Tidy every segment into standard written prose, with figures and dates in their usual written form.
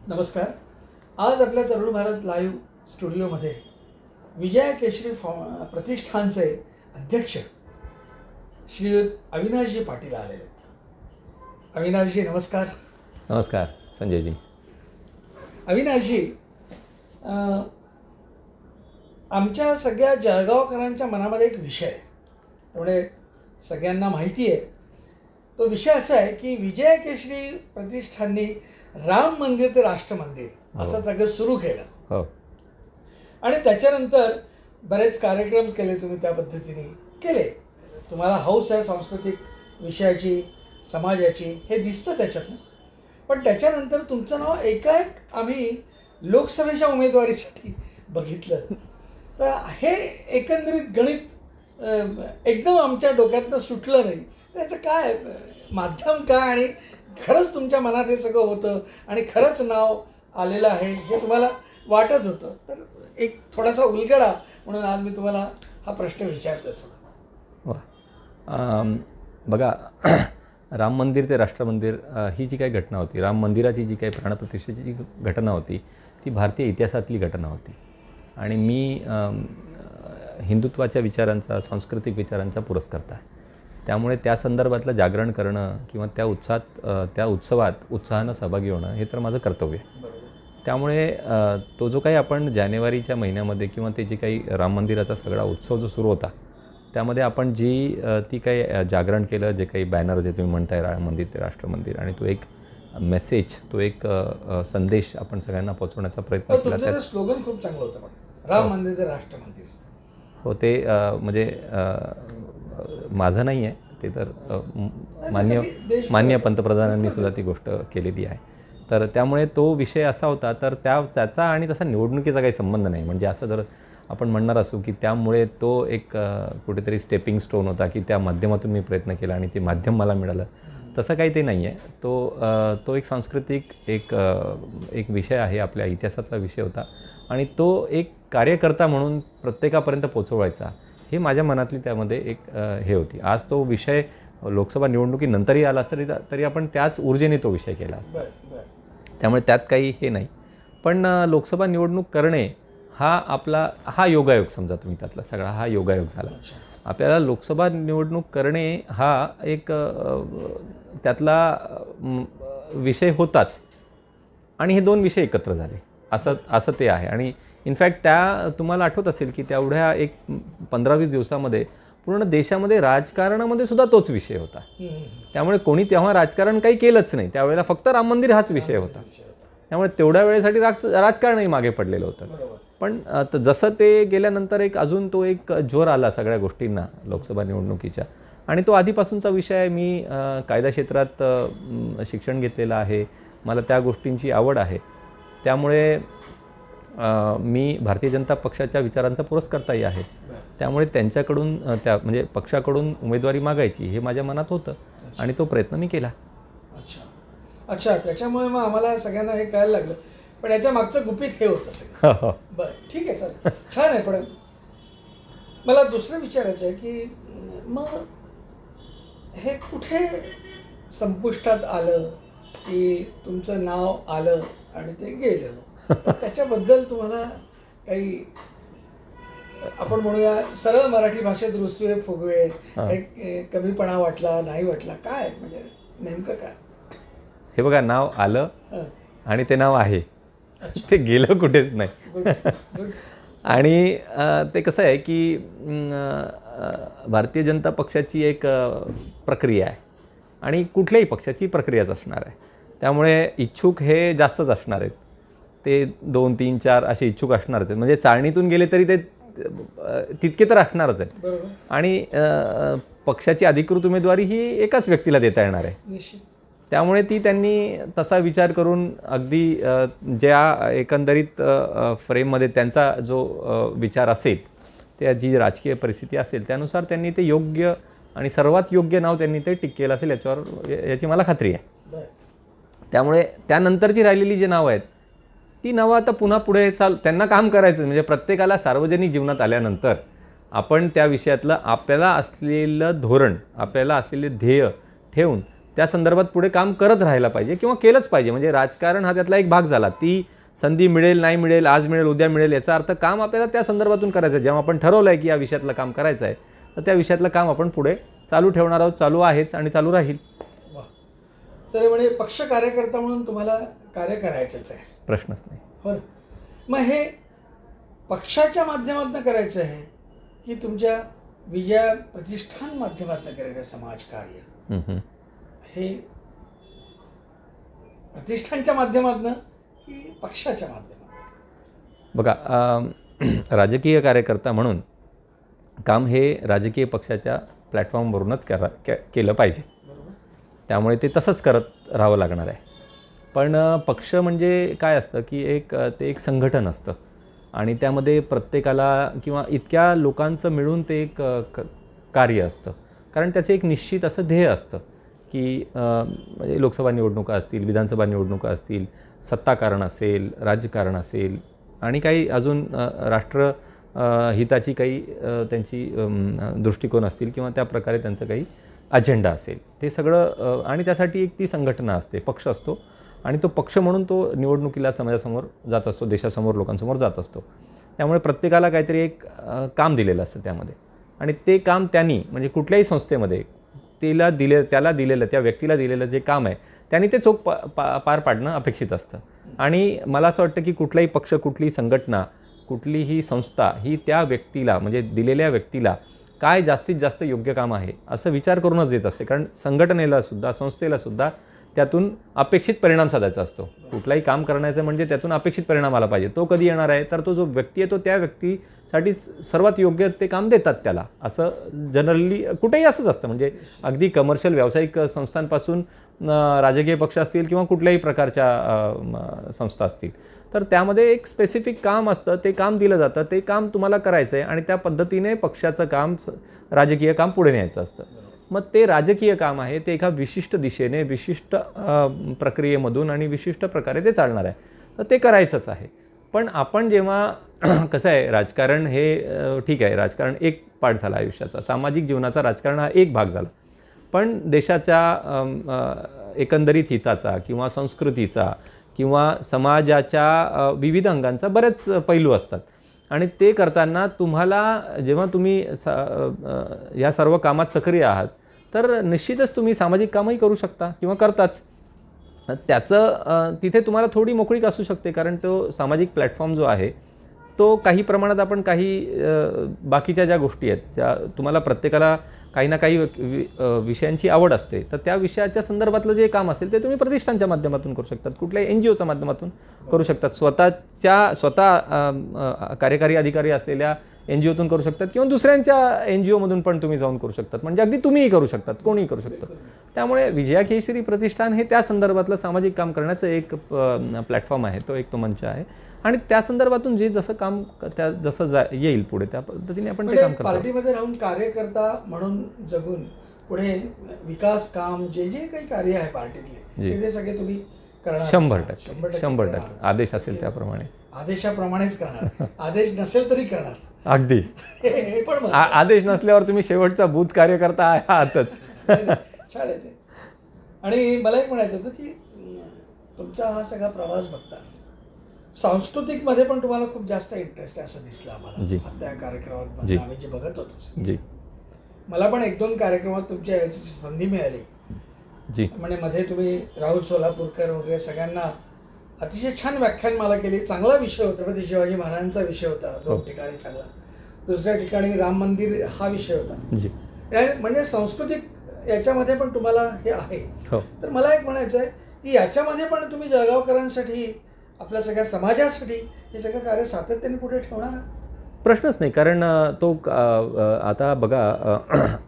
नमस्कार. आज आपल्या तरुण भारत लाईव्ह स्टुडिओमध्ये विजय केशरी प्रतिष्ठानचे अध्यक्ष श्रीयुत अविनाशजी पाटील आलेले आहेत. अविनाशजी नमस्कार. नमस्कार संजयजी. अविनाशजी, आमच्या सगळ्या जळगावकरांच्या मनामध्ये एक विषय आहे, त्यामुळे सगळ्यांना माहिती आहे. तो विषय असा आहे की विजय केशरी प्रतिष्ठाननी राम मंदिर ते राष्ट्र मंदिर असं सगळं सुरू केलं. हो. आणि त्याच्यानंतर बरेच कार्यक्रम केले, तुम्ही त्या पद्धतीने केले. तुम्हाला हौस आहे सांस्कृतिक विषयाची, समाजाची, हे दिसतं त्याच्यातनं. पण त्याच्यानंतर तुमचं नाव एकाएक आम्ही लोकसभेच्या उमेदवारीसाठी बघितलं. तर हे एकंदरीत गणित एकदम आमच्या डोक्यातनं सुटलं नाही. त्याचं काय माध्यम काय, आणि खरंच तुमच्या मनात हे सगळं होतं आणि खरंच नाव आलेलं आहे हे तुम्हाला वाटत होतं? तर एक थोडासा उलगडा म्हणून आज मी तुम्हाला हा प्रश्न विचारतोय थोडा. बघा, राम मंदिर ते राष्ट्र मंदिर ही जी काही घटना होती, राम मंदिराची जी काही प्राणप्रतिष्ठेची जी घटना होती, ती भारतीय इतिहासातली घटना होती. आणि मी हिंदुत्वाच्या विचारांचा, सांस्कृतिक विचारांचा पुरस्कर्ता आहे. त्यामुळे त्या संदर्भातलं जागरण करणं किंवा त्या उत्सवात उत्साहानं सहभागी होणं हे तर माझं कर्तव्य आहे. त्यामुळे तो जो काही आपण जानेवारीच्या महिन्यामध्ये किंवा ते जे काही राम मंदिराचा सगळा उत्सव जो सुरू होता, त्यामध्ये आपण ती काही जागरण केलं, जे काही बॅनर जे तुम्ही म्हणताय राम मंदिर ते राष्ट्र मंदिर, आणि तो एक मेसेज, तो एक संदेश आपण सगळ्यांना पोहोचवण्याचा प्रयत्न केला. त्याचं स्लोगन खूप चांगलं होतं, पण राम मंदिर ते राष्ट्र मंदिर. हो, ते म्हणजे माझं नाही आहे, ते तर माननीय पंतप्रधानांनी सुद्धा ती गोष्ट केलेली आहे. तर त्यामुळे तो विषय असा होता. तर त्याचा आणि तसा निवडणुकीचा काही संबंध नाही. म्हणजे असं जर आपण म्हणणार असू की त्यामुळे तो एक कुठेतरी स्टेपिंग स्टोन होता, की त्या माध्यमातून मी प्रयत्न केला आणि ते माध्यम मला मिळालं, तसं काही ते नाही आहे. तो एक सांस्कृतिक एक विषय आहे, आपल्या इतिहासातला विषय होता, आणि तो एक कार्यकर्ता म्हणून प्रत्येकापर्यंत पोचवायचा, हे माझ्या मनातली त्यामध्ये एक हे होती. आज तो विषय लोकसभा निवडणुकीनंतरही आला तरी आपण त्याच ऊर्जेने तो विषय केला असता. त्यामुळे त्यात काही हे नाही. पण लोकसभा निवडणूक करणे हा योगायोग, समजा तुम्ही त्यातला सगळा हा योगायोग झाला. आपल्याला लोकसभा निवडणूक करणे हा एक त्यातला विषय होताच, आणि हे दोन विषय एकत्र झाले असं ते आहे. आणि इनफॅक्ट तुम्हाला आठवत असेल की तेवढ्या एक 15-20 दिवसामध्ये पूर्ण देशामध्ये राजकारणामध्ये सुद्धा तोच विषय होता. त्यामुळे कोणी तेव्हा राजकारण काही केलंच नाही. त्यावेळेला फक्त राम मंदिर हाच विषय होता. त्यामुळे तेवढ्या वेळेसाठी राजकारणही मागे पडलेलं होतं. पण जसं ते गेल्यानंतर अजून तो एक जोर आला सगळ्या गोष्टींना लोकसभा निवडणुकीच्या, आणि तो आधीपासूनचा विषय आहे. मी कायदा क्षेत्रात शिक्षण घेतलेलं आहे, मला त्या गोष्टींची आवड आहे. त्यामुळे मी भारतीय जनता पक्षाच्या विचारांचा पुरस्कर्ताही आहे. त्यामुळे त्यांच्याकडून म्हणजे पक्षाकडून उमेदवारी मागायची हे माझ्या मनात होतं, आणि तो प्रयत्न मी केला. अच्छा, त्याच्यामुळे मग आम्हाला सगळ्यांना हे कळायला लागलं. पण याच्या मागचं गुपित हे होतं सगळं. बरं, ठीक आहे, चालेल, छान आहे. पण मला दुसरं विचारायचं आहे की मग हे कुठे संपुष्टात आलं की तुमचं नाव आलं आणि ते गेलं? त्याच्याबद्दल तुम्हाला काही, आपण म्हणूया सरळ मराठी भाषेत रुसवे फुगवे, एक कमीपणा वाटला, नाही वाटला, काय म्हणजे नेमकं काय? हे बघा, नाव आलं आणि ते नाव आहे, ते गेलं कुठेच नाही. आणि ते कसं आहे की भारतीय जनता पक्षाची एक प्रक्रिया आहे, आणि कुठल्याही पक्षाची प्रक्रियाच असणार आहे. त्यामुळे इच्छुक हे जास्तच असणार आहेत. ते 2, 3, 4 असे इच्छुक असणारच आहेत. म्हणजे चाळणीतून गेले तरी ते तितके तर असणारच आहेत. आणि पक्षाची अधिकृत उमेदवारी ही एकाच व्यक्तीला देता येणार आहे. त्यामुळे त्यांनी तसा विचार करून अगदी ज्या एकंदरीत फ्रेममध्ये त्यांचा जो विचार असेल, त्या जी राजकीय परिस्थिती असेल, त्यानुसार त्यांनी ते योग्य आणि सर्वात योग्य नाव त्यांनी ते टिक केलं असेल याची मला खात्री आहे. त्यामुळे त्यानंतरची राहिलेली जी नावं आहेत, ती नावं आता पुन्हा पुढे त्यांना काम करायचं. म्हणजे प्रत्येकाला सार्वजनिक जीवनात आल्यानंतर आपण त्या विषयातलं आपल्याला असलेलं धोरण, आपल्याला असलेले ध्येय ठेवून त्या संदर्भात पुढे काम करत राहायला पाहिजे किंवा केलंच पाहिजे. म्हणजे राजकारण हा त्यातला एक भाग झाला. ती संधी मिळेल, नाही मिळेल, आज मिळेल, उद्या मिळेल याचा अर्थ काम आपल्याला त्या संदर्भातून करायचं आहे. जेव्हा आपण ठरवलं आहे की या विषयातलं काम करायचं आहे तर त्या विषयातलं काम आपण पुढे चालू ठेवणार आहोत, चालू आहेच आणि चालू राहील. वा. तर म्हणजे पक्ष कार्यकर्ता म्हणून तुम्हाला कार्य करायचंच आहे, प्रश्नच नाही. हो ना. मग हे पक्षाच्या माध्यमातून करायचं आहे की तुमच्या विजया प्रतिष्ठान माध्यमातून करायचं समाजकार्य? हे प्रतिष्ठानच्या माध्यमातून की पक्षाच्या माध्यमातून? बघा, राजकीय कार्यकर्ता म्हणून काम हे राजकीय पक्षाच्या प्लॅटफॉर्मवरूनच केलं पाहिजे. त्यामुळे ते तसंच करत राहावं लागणार आहे. पण पक्ष म्हणजे काय असतं की ते एक संघटन असतं आणि त्यामध्ये प्रत्येकाला किंवा इतक्या लोकांचं मिळून ते एक कार्य असतं. कारण त्याचं एक निश्चित असं ध्येय असतं की म्हणजे लोकसभा निवडणुका असतील, विधानसभा निवडणुका असतील, सत्ताकारण असेल, राजकारण असेल आणि काही अजून राष्ट्र हिताची काही त्यांची दृष्टिकोन असतील किंवा त्या प्रकारे त्यांचं काही अजेंडा असेल, ते सगळं आणि त्यासाठी एक ती संघटना असते, पक्ष असतो आणि तो पक्ष म्हणून तो निवडणुकीला समाजासमोर जात असतो, देशासमोर लोकांसमोर जात असतो. त्यामुळे प्रत्येकाला काहीतरी एक काम दिलेलं असतं त्यामध्ये आणि ते काम त्यांनी म्हणजे कुठल्याही संस्थेमध्ये त्याला दिलेलं, त्या व्यक्तीला दिलेलं जे काम आहे त्यांनी ते चोख पार पाडणं अपेक्षित असतं. आणि मला असं वाटतं की कुठलाही पक्ष, कुठलीही संघटना, कुठलीही संस्था ही त्या व्यक्तीला म्हणजे दिलेल्या व्यक्तीला काय जास्तीत जास्त योग्य काम आहे असं विचार करूनच देत असते. कारण संघटनेलासुद्धा, संस्थेलासुद्धा त्यातून अपेक्षित परिणाम साधायचा असतो. कुठलाही काम करण्याचं म्हणजे त्यातून अपेक्षित परिणाम आला पाहिजे. तो कधी येणार आहे तर तो जो व्यक्ती आहे तो त्या व्यक्तीसाठी सर्वात योग्य ते काम देतात त्याला. असं जनरली कुठेही असंच असतं. म्हणजे अगदी कमर्शियल व्यावसायिक संस्थांपासून राजकीय पक्ष असतील किंवा कुठल्याही प्रकारच्या संस्था असतील तर त्यामध्ये एक स्पेसिफिक काम असतं, ते काम दिलं जातं, ते काम तुम्हाला करायचं आहे आणि त्या पद्धतीने पक्षाचं काम, राजकीय काम पुढे न्यायचं असतं. मग ते राजकीय काम आहे ते एका विशिष्ट दिशेने, विशिष्ट प्रक्रियेमधून आणि विशिष्ट प्रकारे ते चालणार आहे, तर ते करायचंच आहे. पण आपण जेव्हा कसं आहे, राजकारण हे ठीक आहे, राजकारण एक पार्ट झाला आयुष्याचा, सामाजिक जीवनाचा राजकारण हा एक भाग झाला. पण देशाच्या एकंदरीत हिताचा किंवा संस्कृतीचा किंवा समाजाच्या विविध अंगांचा बरेच पैलू असतात आणि ते करताना तुम्हाला जेव्हा तुम्ही या सर्व कामात सक्रिय आहात तर निश्चितच तुम्ही सामाजिक कामही करू शकता किंवा करताच. त्याचं तिथे तुम्हाला थोडी मोकळीक असू शकते कारण तो सामाजिक प्लॅटफॉर्म जो आहे तो काही प्रमाणात आपण काही बाकीच्या ज्या गोष्टी आहेत, ज्या तुम्हाला प्रत्येकाला काही ना काही विषयांची आवड असते, तर त्या विषयाच्या संदर्भातलं जे काम असेल ते तुम्ही प्रतिष्ठानच्या माध्यमातून करू शकतात, कुठल्याही NGOच्या माध्यमातून करू शकतात, स्वतः कार्यकारी अधिकारी असलेल्या NGOतून करू शकतात किंवा दुसऱ्यांच्या NGOमधून पण तुम्ही जाऊन करू शकतात. म्हणजे अगदी तुम्हीही करू शकतात, कोणीही करू शकतं. त्यामुळे विजया केशरी प्रतिष्ठान हे त्या संदर्भातलं सामाजिक काम करण्याचं एक प्लॅटफॉर्म आहे, तो मंच आहे आणि त्या संदर्भातून जे जसं काम जसं येईल पुढे त्या पद्धतीने आपण ते काम करतो. पार्टीमध्ये राहून कार्यकर्ता म्हणून जगून पुढे विकास काम जे काही कार्य आहे पार्टीतले ते सगळे तुम्ही करणार? 100% आदेश असेल त्याप्रमाणे, आदेशाप्रमाणेच करणार. आदेश नसेल तरी करणार. अगदी. हे पण आदेश नसल्यावर तुम्ही शेवटचा बूथ कार्यकर्ता आहातच. छान आहे ते. आणि मला एक म्हणायचं होतं की तुमचा हा सगळा प्रवास बघता सांस्कृतिकमध्ये पण तुम्हाला खूप जास्त इंटरेस्ट आहे असं दिसलं आम्हाला त्या कार्यक्रमात आम्ही जे बघत होतो. जी, मला पण 1-2 कार्यक्रमात तुमच्या याची संधी मिळाली. जी, म्हणजे मध्ये तुम्ही राहुल सोलापूरकर वगैरे सगळ्यांना अतिशय छान व्याख्यान मला केली. चांगला विषय होता, छत्रपती शिवाजी महाराजांचा विषय होता 2 ठिकाणी चांगला, दुसऱ्या ठिकाणी राम मंदिर हा विषय होता. जी. म्हणजे सांस्कृतिक याच्यामध्ये पण तुम्हाला हे आहे. तर मला एक म्हणायचं आहे की याच्यामध्ये पण तुम्ही जळगावकरांसाठी, आपल्या सगळ्या समाजासाठी हे सगळं कार्य सातत्याने पुढे ठेवणार? प्रश्नच नाही. कारण तो आता बघा,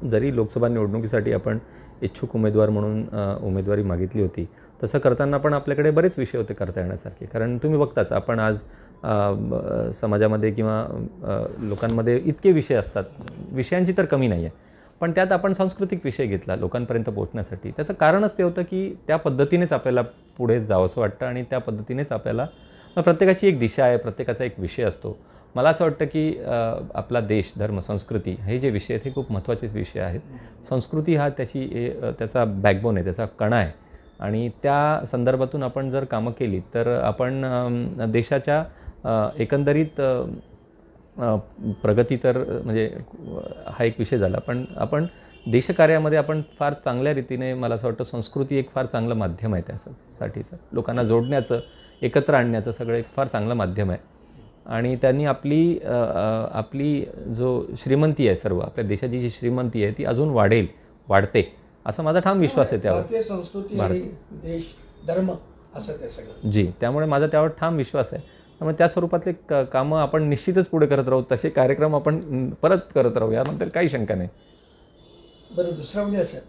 जरी लोकसभा निवडणुकीसाठी आपण इच्छुक उमेदवार म्हणून उमेदवारी मागितली होती, तसं करताना पण आपल्याकडे बरेच विषय होते करता येण्यासारखे. कारण तुम्ही बघताच, आपण आज समाजामध्ये किंवा लोकांमध्ये इतके विषय असतात, विषयांची तर कमी नाही आहे, पण त्यात आपण सांस्कृतिक विषय घेतला लोकांपर्यंत पोहोचण्यासाठी. त्याचं कारणच ते होतं की त्या पद्धतीनेच आपल्याला पुढे जावंसं वाटतं आणि त्या पद्धतीनेच आपल्याला प्रत्येकाची एक दिशा आहे, प्रत्येकाचा एक विषय असतो. मला असं वाटतं की आपला देश, धर्म, संस्कृती हे जे विषय आहेत हे खूप महत्त्वाचे विषय आहेत. संस्कृती हा त्याचा बॅकबोन आहे, त्याचा कणा आहे आणि त्या संदर्भातून आपण जर कामं केली तर आपण देशाच्या एकंदरीत प्रगती तर म्हणजे हा एक विषय झाला, पण आपण देशकार्यामध्ये आपण फार चांगल्या रीतीने, मला असं वाटतं संस्कृती एक फार चांगलं माध्यम आहे त्यासाठीचं, लोकांना जोडण्याचं, एकत्र आणण्याचं सगळं एक फार चांगलं माध्यम आहे. आणि त्यांनी आपली जो श्रीमंती आहे, सर्व आपल्या देशाची जी श्रीमंती आहे ती अजून वाढते असं माझा ठाम विश्वास आहे त्यावर. भारतीय संस्कृती आणि देश, धर्म असं ते सगळं. जी, त्यामुळे माझा त्यावर ठाम विश्वास आहे. त्यामुळे त्या स्वरूपातले कामं आपण निश्चितच पुढे करत राहू, तसे कार्यक्रम आपण परत करत राहू, याबद्दल काही शंका नाही. बरं, दुसरं म्हणजे असं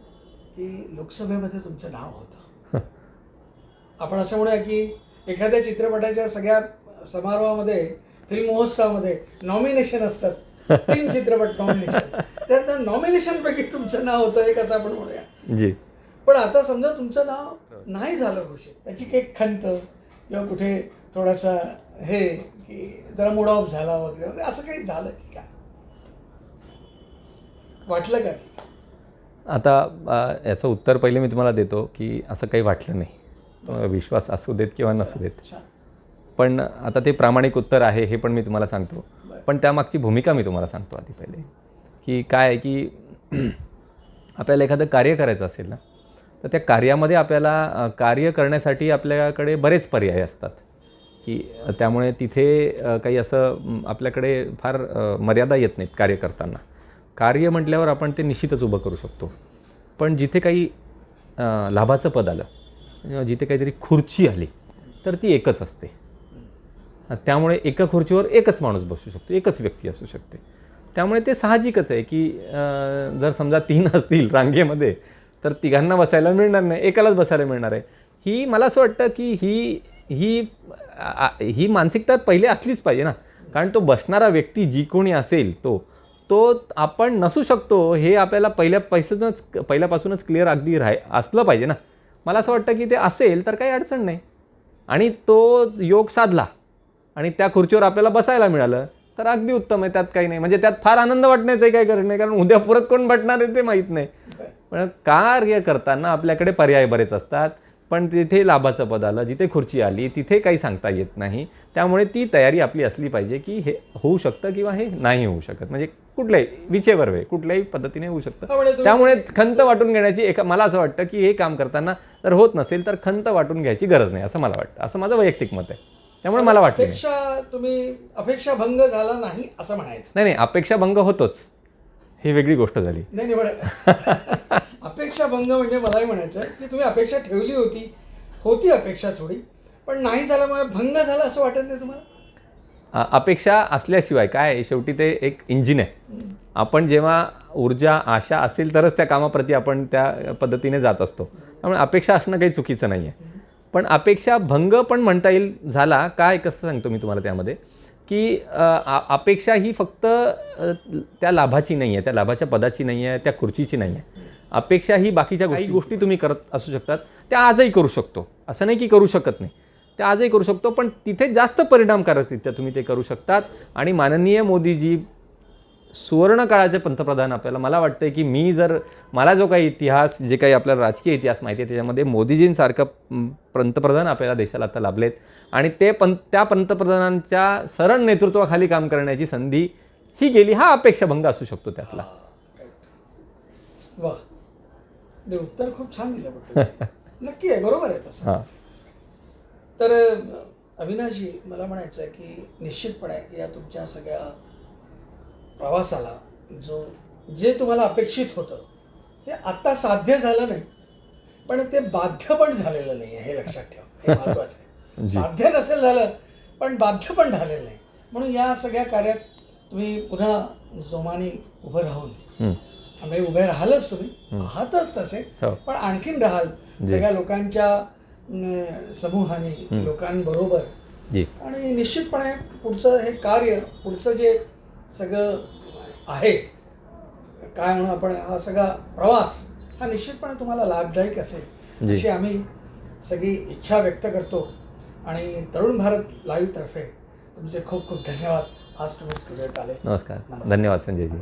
की लोकसभेमध्ये तुमचं नाव होतं. आपण असं म्हणूया की एखाद्या चित्रपटाच्या सगळ्या समारोहामध्ये, फिल्म महोत्सवामध्ये नॉमिनेशन असतात, 3 चित्रपट नॉमिनेशन, त्या नॉमिनेशनपैकी तुमचं नाव होतं एक, असं आपण म्हणूया. जी. पण आता समजा तुमचं नाव नाही झालं घोषित, त्याची काही खंत किंवा कुठे थोडासा हे की जरा मूड ऑफ झाला वगैरे वगैरे असं काही झालं की काय वाटलं का? आता याचं उत्तर पहिले मी तुम्हाला देतो की असं काही वाटलं नाही. विश्वास असू देत किंवा नसू देत, पण आता ते प्रामाणिक उत्तर आहे हे पण मी तुम्हाला सांगतो. पण त्यामागची भूमिका मी तुम्हाला सांगतो आधी पहिले, की काय आहे की आपल्याला एखादं कार्य करायचं असेल ना, तर त्या कार्यामध्ये आपल्याला कार्य करण्यासाठी आपल्याकडे बरेच पर्याय असतात, की त्यामुळे तिथे काही असं आपल्याकडे फार मर्यादा येत नाहीत कार्य करताना. कार्य म्हटल्यावर आपण ते निश्चितच उभं करू शकतो. पण जिथे काही लाभाचं पद आलं, जिथे काहीतरी खुर्ची आली, तर ती एकच असते. त्यामुळे एका खुर्चीवर एकच माणूस बसू शकतो, एकच व्यक्ती असू शकते. त्यामुळे ते साहजिकच आहे की जर समजा 3 असतील रांगेमध्ये तर 3घांना बसायला मिळणार नाही, एकालाच बसायला मिळणार आहे. ही मला असं वाटतं की ही मानसिकता पहिले असलीच पाहिजे ना, कारण तो बसणारा व्यक्ती जी कोणी असेल तो आपण नसू शकतो हे आपल्याला पहिल्यापासूनच क्लिअर अगदी असलं पाहिजे ना. मला असं वाटतं की ते असेल तर काही अडचण नाही आणि तो योग साधला आणि त्या खुर्चीवर आपल्याला बसायला मिळालं तर अगदी उत्तम आहे, त्यात काही नाही. म्हणजे त्यात फार आनंद वाटण्याचं काही गरज नाही, कारण उद्या परत कोण भेटणार आहे ते माहीत नाही. पण कार्य करताना आपल्याकडे पर्याय बरेच असतात, पण तिथे लाभाचं पद आलं, जिथे खुर्ची आली तिथे काही सांगता येत नाही. त्यामुळे ती तयारी आपली असली पाहिजे की हे होऊ शकतं किंवा हे नाही होऊ शकत, म्हणजे कुठल्याही कुठल्याही पद्धतीने होऊ शकतं. त्यामुळे खंत वाटून घेण्याची मला असं वाटतं की हे काम करताना जर होत नसेल तर खंत वाटून घ्यायची गरज नाही, असं मला वाटतं. असं माझं वैयक्तिक मत आहे. त्यामुळे मला वाटतं तुम्ही अपेक्षाभंग झाला नाही असं म्हणायचं नाही, अपेक्षाभंग होतोच, ही वेगळी गोष्ट झाली. नाही अपेक्षाभंग म्हणजे मलाही म्हणायचं की तुम्ही अपेक्षा ठेवली होती अपेक्षा थोडी, पण नाही झाल्यामुळे भंग झाला असं वाटत नाही तुम्हाला? अपेक्षा असल्याशिवाय काय, शेवटी ते एक इंजिन आहे. आपण जेव्हा ऊर्जा, आशा असेल तरच त्या कामाप्रती आपण त्या पद्धतीने जात असतो. त्यामुळे अपेक्षा असणं काही चुकीचं नाही आहे. पण अपेक्षा भंग पण म्हणता येईल झाला काय, कसं सांगतो मी तुम्हाला त्यामध्ये, की अपेक्षा ही फक्त त्या लाभाची नाही आहे, त्या लाभाच्या पदाची नाही आहे, त्या खुर्चीची नाही आहे. अपेक्षा ही बाकीच्या काही गोष्टी तुम्ही करत असू शकतात, त्या आजही करू शकतो, असं नाही की करू शकत नाही, त्या आजही करू शकतो. पण तिथे जास्त परिणामकारकरित्या तुम्ही ते करू शकतात. आणि माननीय मोदीजी सुवर्ण काळाचे पंतप्रधान आपल्याला, मला वाटतं की मला जो काही इतिहास, जे काही आपल्याला राजकीय इतिहास माहिती आहे त्याच्यामध्ये मोदीजींसारखं पंतप्रधान आपल्याला देशाला आता लाभलेत. आणि त्या पंतप्रधानांच्या सरळ नेतृत्वाखाली काम करण्याची संधी ही गेली, हा अपेक्षाभंग असू शकतो त्यातला. वा, उत्तर खूप छान दिलं. नक्की आहे, बरोबर आहे तसं. तर अविनाशजी, मला म्हणायचं आहे की निश्चितपणे या तुमच्या सगळ्या प्रवासाला जे तुम्हाला अपेक्षित होतं ते आत्ता साध्य झालं नाही, पण ते बाध्य पण झालेलं नाही आहे, हे लक्षात ठेवा, हे महत्त्वाचं आहे. साध्य नसेल झालं पण बाध्य पण झालेलं नाही. म्हणून या सगळ्या कार्यात तुम्ही पुन्हा जोमाने उभं राहून, म्हणजे उभे राहालच, तुम्ही आहातच तसे, पण आणखीन राहाल सगळ्या लोकांच्या समूहाने, लोकांबरोबर. आणि निश्चितपणे पुढचं हे कार्य, पुढचं जे सगळं आहे, काय म्हणू आपण, हा सगळा प्रवास हा निश्चितपणे तुम्हाला लाभदायक असेल अशी आम्ही सगळी इच्छा व्यक्त करतो. आणि तरुण भारत लाईव्हतर्फे तुमचे खूप खूप धन्यवाद. आज तुम्ही स्टुडिओत आले. नमस्कार. नमस्कार. धन्यवाद संजयजी.